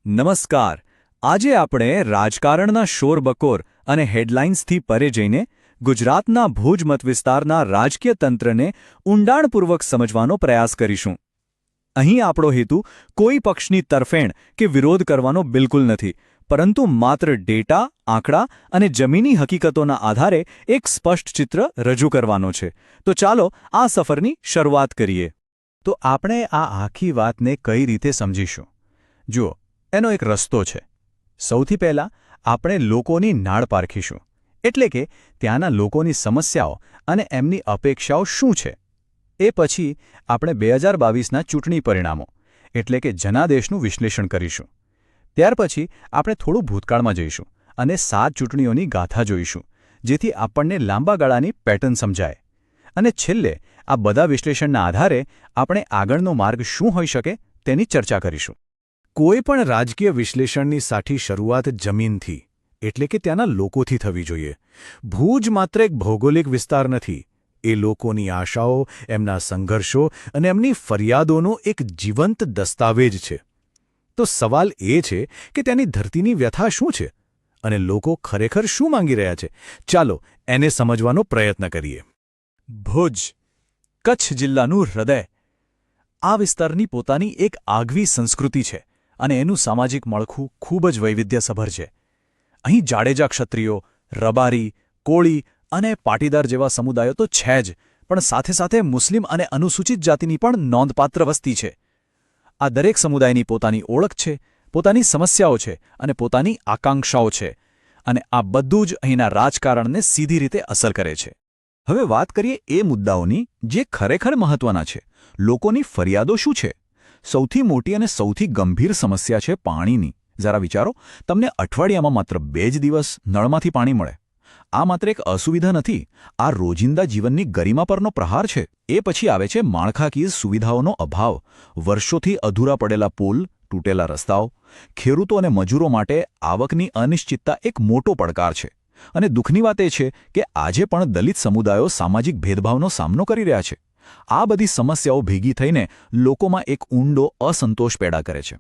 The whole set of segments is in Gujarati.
નમસ્કાર. આજે આપણે રાજકારણના શોરબકોર અને હેડલાઇન્સથી પરે જઈને ગુજરાતના ભુજ મતવિસ્તારના રાજકીય તંત્રને ઊંડાણપૂર્વક સમજવાનો પ્રયાસ કરીશું. અહીં આપણો હેતુ કોઈ પક્ષની તરફેણ કે વિરોધ કરવાનો બિલકુલ નથી, પરંતુ માત્ર ડેટા, આંકડા અને જમીની હકીકતોના આધારે એક સ્પષ્ટ ચિત્ર રજૂ કરવાનો છે. તો ચાલો આ સફરની શરૂઆત કરીએ. તો આપણે આ આખી વાતને કઈ રીતે સમજીશું? જુઓ, એનો એક રસ્તો છે. સૌથી પહેલાં આપણે લોકોની નાળ પારખીશું, એટલે કે ત્યાંના લોકોની સમસ્યાઓ અને એમની અપેક્ષાઓ શું છે. એ પછી આપણે 2022ના ચૂંટણી પરિણામો એટલે કે જનાદેશનું વિશ્લેષણ કરીશું. ત્યાર પછી આપણે થોડું ભૂતકાળમાં જઈશું અને 7 ચૂંટણીઓની ગાથા જોઈશું, જેથી આપણને લાંબા ગાળાની પેટર્ન સમજાય. અને છેલ્લે આ બધા વિશ્લેષણના આધારે આપણે આગળનો માર્ગ શું હોઈ શકે તેની ચર્ચા કરીશું. કોઈ પણ રાજકીય વિશ્લેષણની સાચી શરૂઆત જમીનથી એટલે કે ત્યાંના લોકોથી થવી જોઈએ. ભુજ માત્ર એક ભૌગોલિક વિસ્તાર નથી, એ લોકોની આશાઓ, એમના સંઘર્ષો અને એમની ફરિયાદોનો એક જીવંત દસ્તાવેજ છે. તો સવાલ એ છે કે ત્યાંની ધરતીની વ્યથા શું છે અને લોકો ખરેખર શું માંગી રહ્યા છે. ચાલો એને સમજવાનો પ્રયત્ન કરીએ. ભુજ, કચ્છ જિલ્લાનું હૃદય. આ વિસ્તારની પોતાની એક આગવી સંસ્કૃતિ છે અને એનું સામાજિક માળખું ખૂબ જ વૈવિધ્યસભર છે. અહીં જાડેજા ક્ષત્રિયો, રબારી, કોળી અને પાટીદાર જેવા સમુદાયો તો છે જ, પણ સાથે સાથે મુસ્લિમ અને અનુસૂચિત જાતિની પણ નોંધપાત્ર વસ્તી છે. આ દરેક સમુદાયની પોતાની ઓળખ છે, પોતાની સમસ્યાઓ છે અને પોતાની આકાંક્ષાઓ છે, અને આ બધું જ અહીંના રાજકારણને સીધી રીતે અસર કરે છે. હવે વાત કરીએ એ મુદ્દાઓની જે ખરેખર મહત્વના છે. લોકોની ફરિયાદો શું છે? સૌથી મોટી અને સૌથી ગંભીર સમસ્યા છે પાણીની. જરા વિચારો, તમને અઠવાડિયામાં માત્ર 2 જ દિવસ નળમાંથી પાણી મળે. આ માત્ર એક અસુવિધા નથી, આ રોજિંદા જીવનની ગરિમા પરનો પ્રહાર છે. એ પછી આવે છે માળખાકીય સુવિધાઓનો અભાવ, વર્ષોથી અધૂરા પડેલા પુલ, તૂટેલા રસ્તાઓ. ખેડૂતો અને મજૂરો માટે આવકની અનિશ્ચિતતા એક મોટો પડકાર છે. અને દુઃખની વાત એ છે કે આજે પણ દલિત સમુદાયો સામાજિક ભેદભાવનો સામનો કરી રહ્યા છે. આ બધી સમસ્યાઓ ભેગી થઈને લોકોમાં એક ઊંડો અસંતોષ પેદા કરે છે.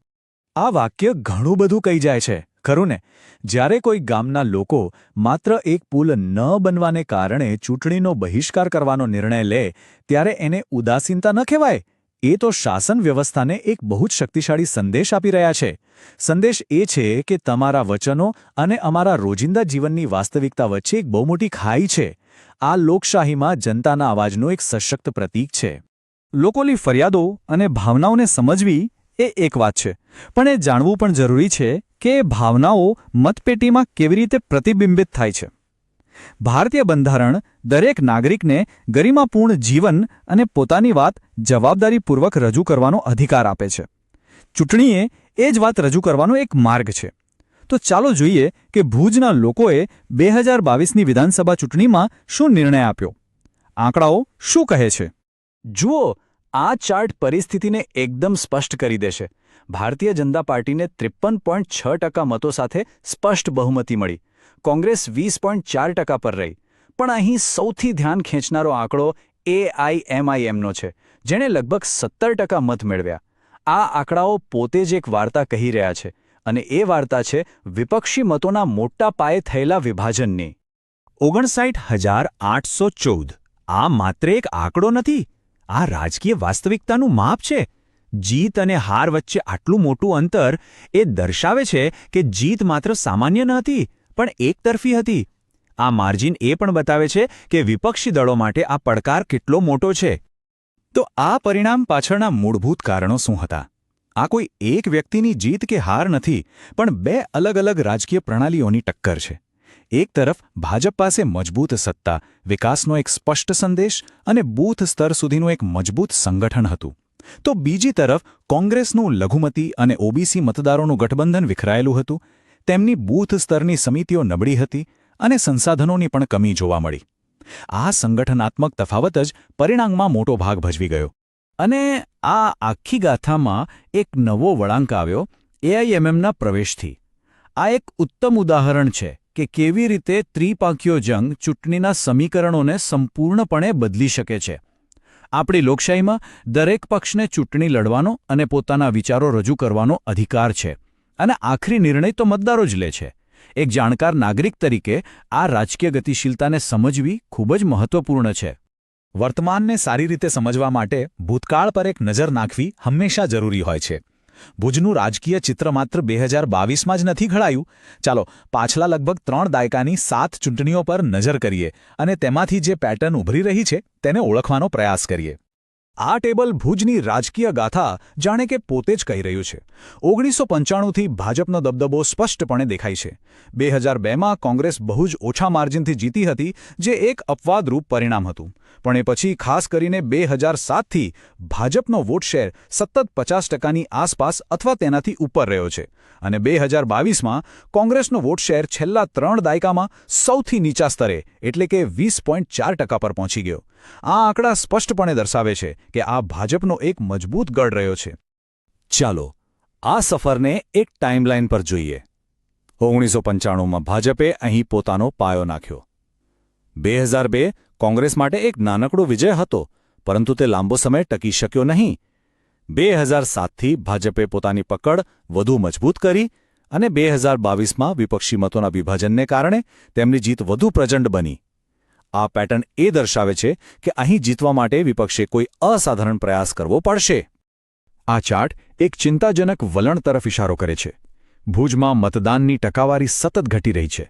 આ વાક્ય ઘણું બધું કહી જાય છે, ખરું ને? જ્યારે કોઈ ગામના લોકો માત્ર એક પુલ ન બનવાને કારણે ચૂંટણીનો બહિષ્કાર કરવાનો નિર્ણય લે, ત્યારે એને ઉદાસીનતા ન કહેવાય. એ તો શાસન વ્યવસ્થાને એક બહુ જ શક્તિશાળી સંદેશ આપી રહ્યા છે. સંદેશ એ છે કે તમારા વચનો અને અમારા રોજિંદા જીવનની વાસ્તવિકતા વચ્ચે એક બહુ મોટી ખાઈ છે. આ લોકશાહીમાં જનતાના અવાજનું એક સશક્ત પ્રતીક છે. લોકોની ફરિયાદો અને ભાવનાઓને સમજવી એ એક વાત છે, પણ એ જાણવું પણ જરૂરી છે કે એ ભાવનાઓ મતપેટીમાં કેવી રીતે પ્રતિબિંબિત થાય છે. ભારતીય બંધારણ દરેક નાગરિકને ગરિમાપૂર્ણ જીવન અને પોતાની વાત જવાબદારીપૂર્વક રજૂ કરવાનો અધિકાર આપે છે. ચૂંટણીએ એ જ વાત રજૂ કરવાનો એક માર્ગ છે. તો ચાલો જોઈએ કે ભુજના લોકોએ 2022ની વિધાનસભા ચૂંટણીમાં શું નિર્ણય આપ્યો. આંકડાઓ શું કહે છે? જુઓ, આ ચાર્ટ પરિસ્થિતિને એકદમ સ્પષ્ટ કરી દેશે. ભારતીય જનતા પાર્ટીને 53.6% મતો સાથે સ્પષ્ટ બહુમતી મળી. કોંગ્રેસ 20.4% પર રહી. પણ અહીં સૌથી ધ્યાન ખેંચનારો આંકડો AIMIMનો છે, જેણે લગભગ 17% મત મેળવ્યા. આ આંકડાઓ પોતે જ એક વાર્તા કહી રહ્યા છે, અને એ વાર્તા છે વિપક્ષી મતોના મોટા પાયે થયેલા વિભાજનની. 59,814. આ માત્ર એક આંકડો નથી, આ રાજકીય વાસ્તવિકતાનું માપ છે. જીત અને હાર વચ્ચે આટલું મોટું અંતર એ દર્શાવે છે કે જીત માત્ર સામાન્ય ન હતી, પણ એકતરફી હતી. આ માર્જિન એ પણ બતાવે છે કે વિપક્ષી દળો માટે આ પડકાર કેટલો મોટો છે. તો આ પરિણામ પાછળના મૂળભૂત કારણો શું હતા? આ કોઈ એક વ્યક્તિની જીત કે હાર નથી, પણ 2 અલગ અલગ રાજકીય પ્રણાલીઓની ટક્કર છે. એક તરફ ભાજપ પાસે મજબૂત સત્તા, વિકાસનો એક સ્પષ્ટ સંદેશ અને બૂથ સ્તર સુધીનું એક મજબૂત સંગઠન હતું. તો બીજી તરફ કોંગ્રેસનું લઘુમતી અને ઓબીસી મતદારોનું ગઠબંધન વિખરાયેલું હતું. તેમની બૂથ સ્તરની સમિતિઓ નબળી હતી અને સંસાધનોની પણ કમી જોવા મળી. આ સંગઠનાત્મક તફાવત જ પરિણામમાં મોટો ભાગ ભજવી ગયો. અને આ આખી ગાથામાં એક નવો વળાંક આવ્યો AIMMના પ્રવેશથી. આ એક ઉત્તમ ઉદાહરણ છે કે કેવી રીતે ત્રિપાંખીયો જંગ ચૂંટણીના સમીકરણોને સંપૂર્ણપણે બદલી શકે છે. આપણી લોકશાહીમાં દરેક પક્ષને ચૂંટણી લડવાનો અને પોતાના વિચારો રજૂ કરવાનો અધિકાર છે. અને આખરી નિર્ણય તો મતદારો જ લે છે. એક જાણકાર નાગરિક તરીકે આ રાજકીય ગતિશીલતાને સમજવી ખૂબ જ મહત્વપૂર્ણ છે. વર્તમાનને સારી રીતે સમજવા માટે ભૂતકાળ પર એક નજર નાખવી હંમેશા જરૂરી હોય છે. ભુજનું રાજકીય ચિત્ર માત્ર 2022માં જ નથી ઘડાયું. ચાલો પાછલા લગભગ 3 દાયકાની 7 ચૂંટણીઓ પર નજર કરીએ અને તેમાંથી જે પેટર્ન ઉભરી રહી છે તેને ઓળખવાનો પ્રયાસ કરીએ. આ ટેબલ ભુજની રાજકીય ગાથા જાણે કે પોતે જ કહી રહ્યું છે. 1995થી ભાજપનો દબદબો સ્પષ્ટપણે દેખાય છે. 2002માં કોંગ્રેસ બહુ જ ઓછા માર્જિનથી જીતી હતી, જે એક અપવાદરૂપ પરિણામ હતું. પણ એ પછી ખાસ કરીને 2007થી ભાજપનો વોટ શેર સતત 50%ની આસપાસ અથવા તેનાથી ઉપર રહ્યો છે અને 2022માં કોંગ્રેસનો વોટ શેર છેલ્લા 3 દાયકામાં સૌથી નીચા સ્તરે એટલે કે 20.4% પર પહોંચી ગયો. આ આંકડા સ્પષ્ટપણે દર્શાવે છે કે આ ભાજપનો એક મજબૂત ગઢ રહ્યો છે. ચાલો આ સફરને એક ટાઈમલાઈન પર જોઈએ. 1995માં ભાજપે અહીં પોતાનો પાયો નાખ્યો. 2002 કોંગ્રેસ માટે એક નાનકડો વિજય હતો, પરંતુ તે લાંબો સમય ટકી શક્યો નહીં. 2007થી ભાજપે પોતાની પકડ વધુ મજબૂત કરી અને 2022માં વિપક્ષી મતોના વિભાજનને કારણે તેમની જીત વધુ પ્રચંડ બની. આ પેટર્ન એ દર્શાવે છે કે અહીં જીતવા માટે વિપક્ષે કોઈ અસાધારણ પ્રયાસ કરવો પડશે. આ ચાર્ટ એક ચિંતાજનક વલણ તરફ ઇશારો કરે છે. ભુજમાં મતદાનની ટકાવારી સતત ઘટી રહી છે.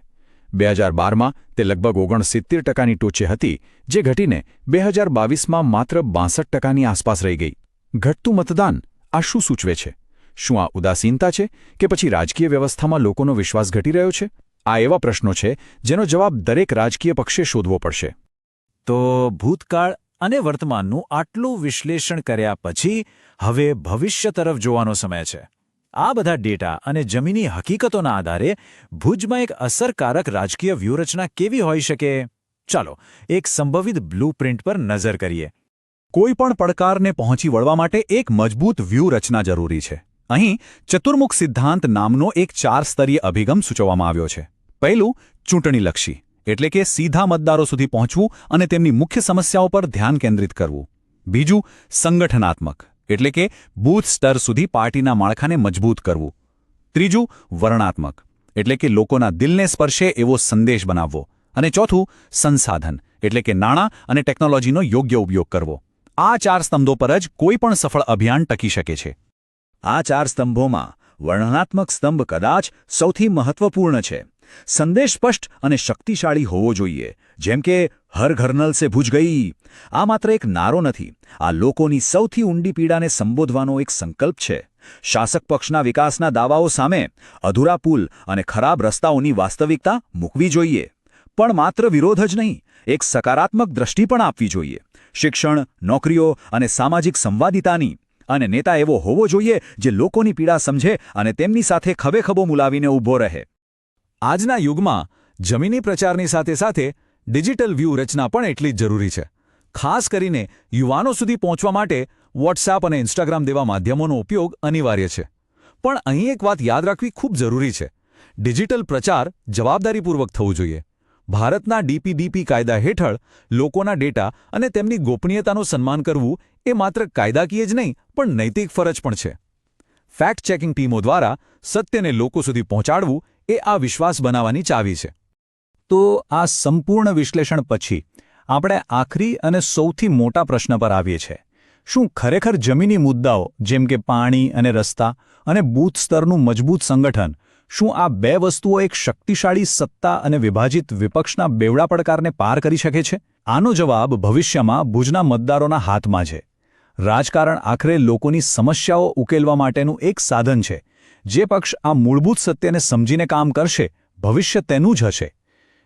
2012માં તે લગભગ 69%ની ટોચે હતી, જે ઘટીને 2022માં માત્ર 62%ની આસપાસ રહી ગઈ. ઘટતું મતદાન આ શું સૂચવે છે? શું આ ઉદાસીનતા છે કે પછી રાજકીય વ્યવસ્થામાં લોકોનો વિશ્વાસ ઘટી રહ્યો છે? આ એવા પ્રશ્નો છે જેનો જવાબ દરેક રાજકીય પક્ષે શોધવો પડશે. તો ભૂતકાળ અને વર્તમાનનું આટલું વિશ્લેષણ કર્યા પછી હવે ભવિષ્ય તરફ જોવાનો સમય છે. આ બધા ડેટા અને જમીની હકીકતોના આધારે ભુજમાં એક અસરકારક રાજકીય વ્યૂહરચના કેવી હોઈ શકે? ચાલો એક સંભવિત બ્લુપ્રિન્ટ પર નજર કરીએ. કોઈ પણ પડકારને પહોંચી વળવા માટે એક મજબૂત વ્યૂહરચના જરૂરી છે. અહીં ચતુર્મુખ સિદ્ધાંત નામનો એક 4 સ્તરીય અભિગમ સૂચવવામાં આવ્યો છે. પહેલું ચૂંટણીલક્ષી, એટલે કે સીધા મતદારો સુધી પહોંચવું અને તેમની મુખ્ય સમસ્યાઓ પર ધ્યાન કેન્દ્રિત કરવું. બીજું સંગઠનાત્મક, એટલે કે બૂથ સ્તર સુધી પાર્ટીના માળખાને મજબૂત કરવું. ત્રીજું વર્ણાત્મક, એટલે કે લોકોના દિલને સ્પર્શે એવો સંદેશ બનાવવો. અને ચોથું સંસાધન, એટલે કે નાણાં અને ટેકનોલોજીનો યોગ્ય ઉપયોગ કરવો. આ 4 સ્તંભો પર જ કોઈ પણ સફળ અભિયાન ટકી શકે છે. આ 4 સ્તંભોમાં વર્ણનાત્મક સ્તંભ કદાચ સૌથી મહત્વપૂર્ણ છે. સંદેશ સ્પષ્ટ અને શક્તિશાળી હોવો જોઈએ, જેમ કે હર ઘર નલ સે ભુજ ગઈ. આ માત્ર એક નારો નથી, આ લોકોની સૌથી ઊંડી પીડાને સંબોધવાનો એક સંકલ્પ છે. શાસક પક્ષના વિકાસના દાવાઓ સામે અધૂરા પુલ અને ખરાબ રસ્તાઓની વાસ્તવિકતા મૂકવી જોઈએ. પણ માત્ર વિરોધ જ નહીં, એક સકારાત્મક દ્રષ્ટિ પણ આપવી જોઈએ. શિક્ષણ, નોકરીઓ અને સામાજિક સંવાદિતાની. અને નેતા એવો હોવો જોઈએ જે લોકોની પીડા સમજે અને તેમની સાથે ખભેખભો મુલાવીને ઊભો રહે. આજના યુગમાં જમીની પ્રચારની સાથે સાથે ડિજિટલ વ્યૂહરચના પણ એટલી જ જરૂરી છે. ખાસ કરીને યુવાનો સુધી પહોંચવા માટે વોટ્સએપ અને ઇન્સ્ટાગ્રામ જેવા માધ્યમોનો ઉપયોગ અનિવાર્ય છે. પણ અહીં એક વાત યાદ રાખવી ખૂબ જરૂરી છે. ડિજિટલ પ્રચાર જવાબદારીપૂર્વક થવું જોઈએ. ભારતના DPDP કાયદા હેઠળ લોકોના ડેટા અને તેમની ગોપનીયતાનું સન્માન કરવું એ માત્ર કાયદાકીય જ નહીં પણ નૈતિક ફરજ પણ છે. ફેક્ટ ચેકિંગ ટીમો દ્વારા સત્યને લોકો સુધી પહોંચાડવું એ આ વિશ્વાસ બનાવવાની ચાવી છે. તો આ સંપૂર્ણ વિશ્લેષણ પછી આપણે આખરી અને સૌથી મોટા પ્રશ્ન પર આવીએ છીએ. શું ખરેખર જમીની મુદ્દાઓ જેમ કે પાણી અને રસ્તા અને બૂથ સ્તરનું મજબૂત સંગઠન, શું આ 2 વસ્તુઓ એક શક્તિશાળી સત્તા અને વિભાજિત વિપક્ષના બેવડા પડકારને પાર કરી શકે છે? આનો જવાબ ભવિષ્યમાં ભુજના મતદારોના હાથમાં છે. રાજકારણ આખરે લોકોની સમસ્યાઓ ઉકેલવા માટેનું એક સાધન છે. જે પક્ષ આ મૂળભૂત સત્યને સમજીને કામ કરશે, ભવિષ્ય તેનું જ હશે.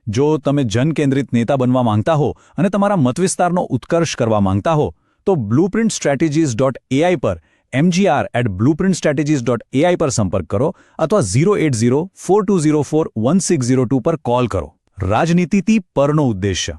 જો તમે જનકેન્દ્રિત નેતા બનવા માંગતા હો અને તમારા મતવિસ્તારનો ઉત્કર્ષ કરવા માંગતા હો, તો blueprintstrategies.ai પર mgr@blueprintstrategies.ai પર સંપર્ક કરો અથવા 08042041602 પર કોલ કરો. રાજનીતિથી પરનો ઉદ્દેશ્ય.